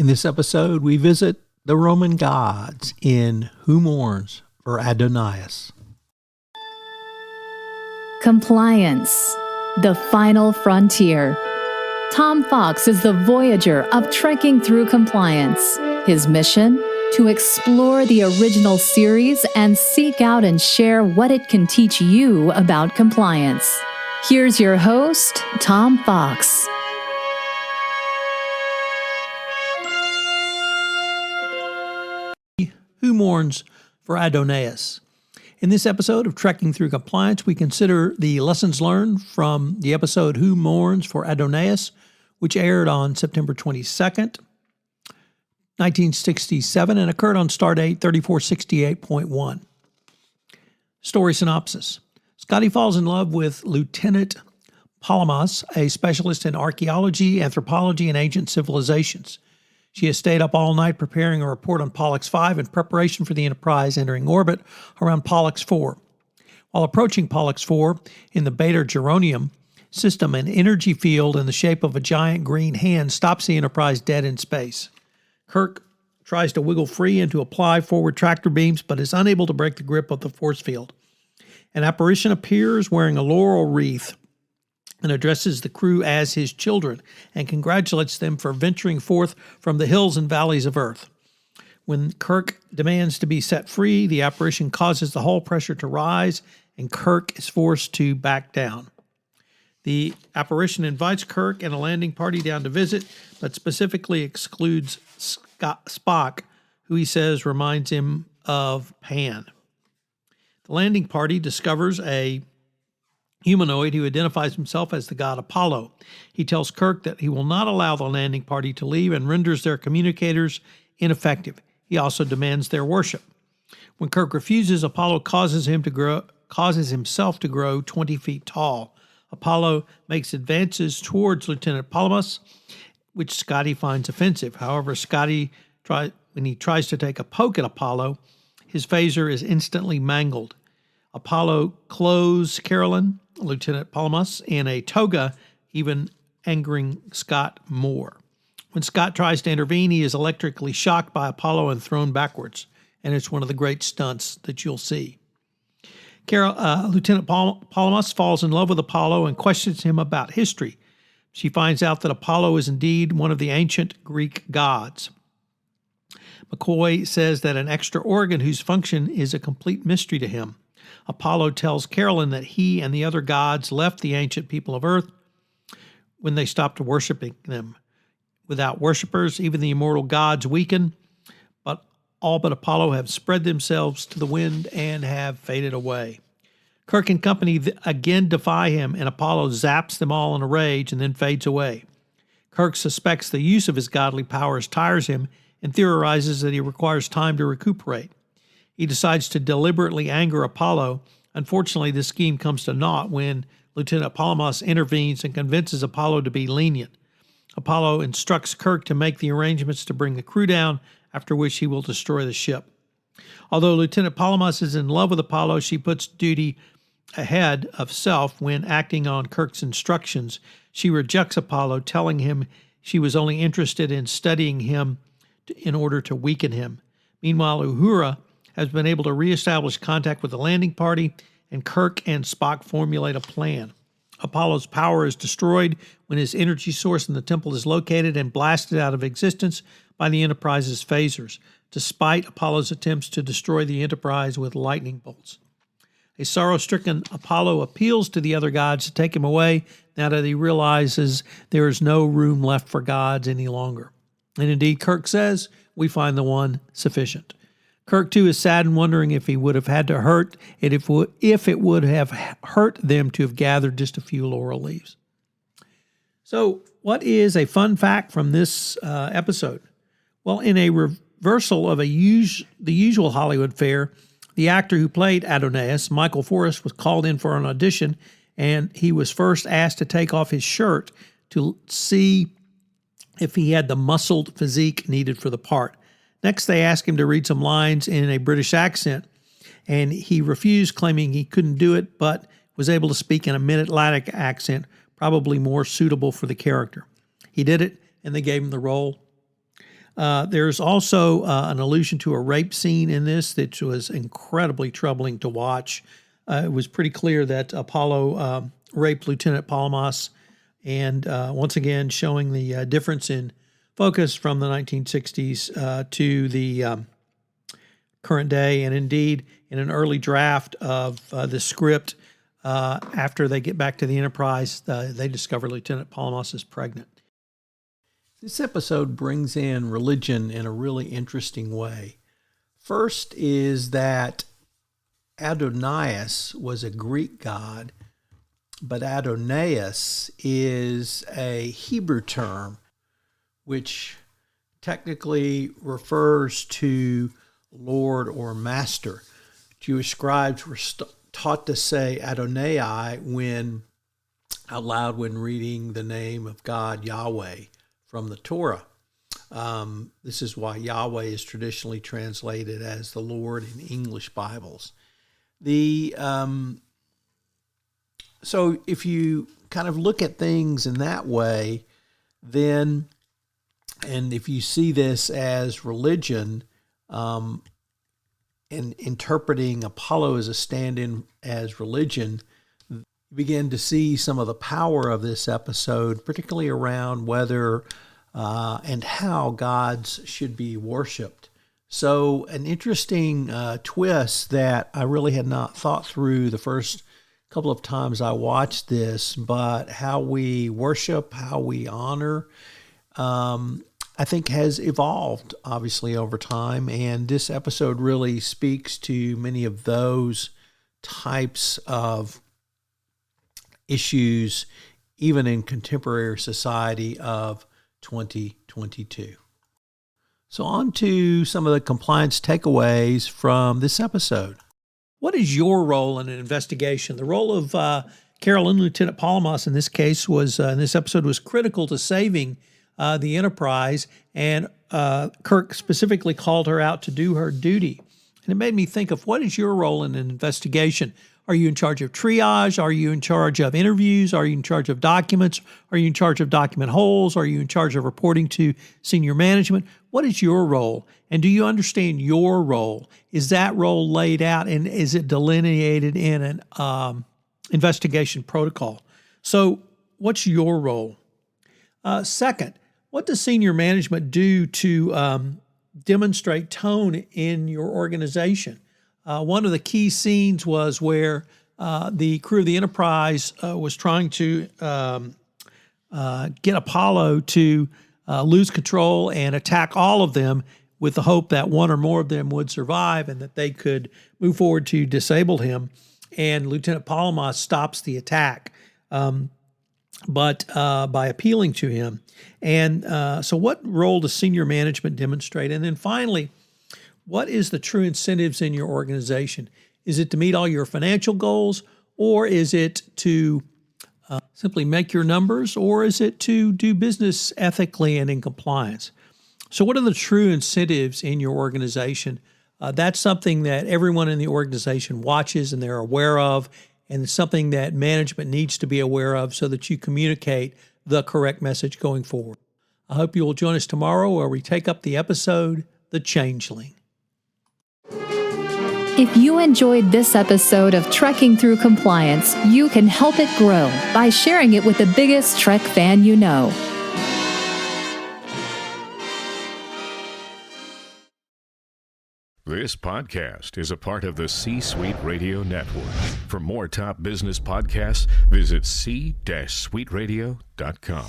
In this episode, we visit the Roman gods in Who Mourns for Adonais. Compliance, the final frontier. Tom Fox is the voyager of trekking through compliance. His mission? To explore the original series and seek out and share what it can teach you about compliance. Here's your host, Tom Fox. Who Mourns for Adonais. In this episode of Trekking Through Compliance, we consider the lessons learned from the episode Who Mourns for Adonais, which aired on September 22nd, 1967, and occurred on Stardate 3468.1. Story synopsis. Scotty falls in love with Lieutenant Palamas, a specialist in archaeology, anthropology, and ancient civilizations. She has stayed up all night preparing a report on Pollux 5 in preparation for the Enterprise entering orbit around Pollux 4. While approaching Pollux 4 in the Beta Geronium system, an energy field in the shape of a giant green hand stops the Enterprise dead in space. Kirk tries to wiggle free and to apply forward tractor beams, but is unable to break the grip of the force field. An apparition appears wearing a laurel wreath and addresses the crew as his children and congratulates them for venturing forth from the hills and valleys of Earth. When Kirk demands to be set free, the apparition causes the hull pressure to rise and Kirk is forced to back down. The apparition invites Kirk and a landing party down to visit, but specifically excludes Spock, who he says reminds him of Pan. The landing party discovers a humanoid who identifies himself as the god Apollo. He tells Kirk that he will not allow the landing party to leave and renders their communicators ineffective. He also demands their worship. When Kirk refuses, Apollo causes himself to grow 20 feet tall. Apollo makes advances towards Lieutenant Palamas, which Scotty finds offensive. However, when he tries to take a poke at Apollo, his phaser is instantly mangled. Apollo clothes Carolyn, Lieutenant Palamas, in a toga, even angering Scott more. When Scott tries to intervene, he is electrically shocked by Apollo and thrown backwards, and it's one of the great stunts that you'll see. Lieutenant Palamas falls in love with Apollo and questions him about history. She finds out that Apollo is indeed one of the ancient Greek gods. McCoy says that an extra organ whose function is a complete mystery to him. Apollo tells Carolyn that he and the other gods left the ancient people of Earth when they stopped worshiping them. Without worshipers, even the immortal gods weaken, but all but Apollo have spread themselves to the wind and have faded away. Kirk and company again defy him, and Apollo zaps them all in a rage and then fades away. Kirk suspects the use of his godly powers tires him and theorizes that he requires time to recuperate. He decides to deliberately anger Apollo. Unfortunately, this scheme comes to naught when Lieutenant Palamas intervenes and convinces Apollo to be lenient. Apollo instructs Kirk to make the arrangements to bring the crew down, after which he will destroy the ship. Although Lieutenant Palamas is in love with Apollo, she puts duty ahead of self when acting on Kirk's instructions. She rejects Apollo, telling him she was only interested in studying him in order to weaken him. Meanwhile, Uhura has been able to reestablish contact with the landing party, and Kirk and Spock formulate a plan. Apollo's power is destroyed when his energy source in the temple is located and blasted out of existence by the Enterprise's phasers, despite Apollo's attempts to destroy the Enterprise with lightning bolts. A sorrow-stricken Apollo appeals to the other gods to take him away now that he realizes there is no room left for gods any longer. And indeed, Kirk says, we find the one sufficient. Kirk, too, is sad and wondering if he would have had to hurt it, if it would have hurt them to have gathered just a few laurel leaves. So, what is a fun fact from this episode? Well, in a reversal of the usual Hollywood fare, the actor who played Adonais, Michael Forrest, was called in for an audition, and he was first asked to take off his shirt to see if he had the muscled physique needed for the part. Next, they asked him to read some lines in a British accent, and he refused, claiming he couldn't do it, but was able to speak in a mid-Atlantic accent, probably more suitable for the character. He did it, and they gave him the role. There's also an allusion to a rape scene in this that was incredibly troubling to watch. It was pretty clear that Apollo raped Lieutenant Palamas, and once again showing the difference in focus from the 1960s to the current day. And indeed, in an early draft of the script, after they get back to the Enterprise, they discover Lieutenant Palamas is pregnant. This episode brings in religion in a really interesting way. First is that Adonais was a Greek god, but Adonais is a Hebrew term which technically refers to Lord or Master. Jewish scribes were taught to say Adonai out loud when reading the name of God, Yahweh, from the Torah. This is why Yahweh is traditionally translated as the Lord in English Bibles. So if you kind of look at things in that way, then, and if you see this as religion, and interpreting Apollo as a stand-in as religion, you begin to see some of the power of this episode, particularly around whether and how gods should be worshipped. So an interesting twist that I really had not thought through the first couple of times I watched this, but how we worship, how we honor, I think has evolved, obviously, over time. And this episode really speaks to many of those types of issues, even in contemporary society of 2022. So on to some of the compliance takeaways from this episode. What is your role in an investigation? The role of Carolyn, Lieutenant Palamas, in this case, was in this episode was critical to saving the Enterprise, and Kirk specifically called her out to do her duty. And it made me think of, what is your role in an investigation? Are you in charge of triage? Are you in charge of interviews? Are you in charge of documents? Are you in charge of document holes? Are you in charge of reporting to senior management? What is your role? And do you understand your role? Is that role laid out, and is it delineated in an investigation protocol? So what's your role? Second, what does senior management do to demonstrate tone in your organization? One of the key scenes was where the crew of the Enterprise was trying to get Apollo to lose control and attack all of them, with the hope that one or more of them would survive and that they could move forward to disable him. And Lieutenant Palamas stops the attack, but by appealing to him. And so what role does senior management demonstrate? And then finally, what is the true incentives in your organization? Is it to meet all your financial goals, or is it to simply make your numbers, or is it to do business ethically and in compliance? So what are the true incentives in your organization? That's something that everyone in the organization watches and they're aware of, and it's something that management needs to be aware of so that you communicate the correct message going forward. I hope you will join us tomorrow where we take up the episode, The Changeling. If you enjoyed this episode of Trekking Through Compliance, you can help it grow by sharing it with the biggest Trek fan you know. This podcast is a part of the C-Suite Radio Network. For more top business podcasts, visit c-suiteradio.com.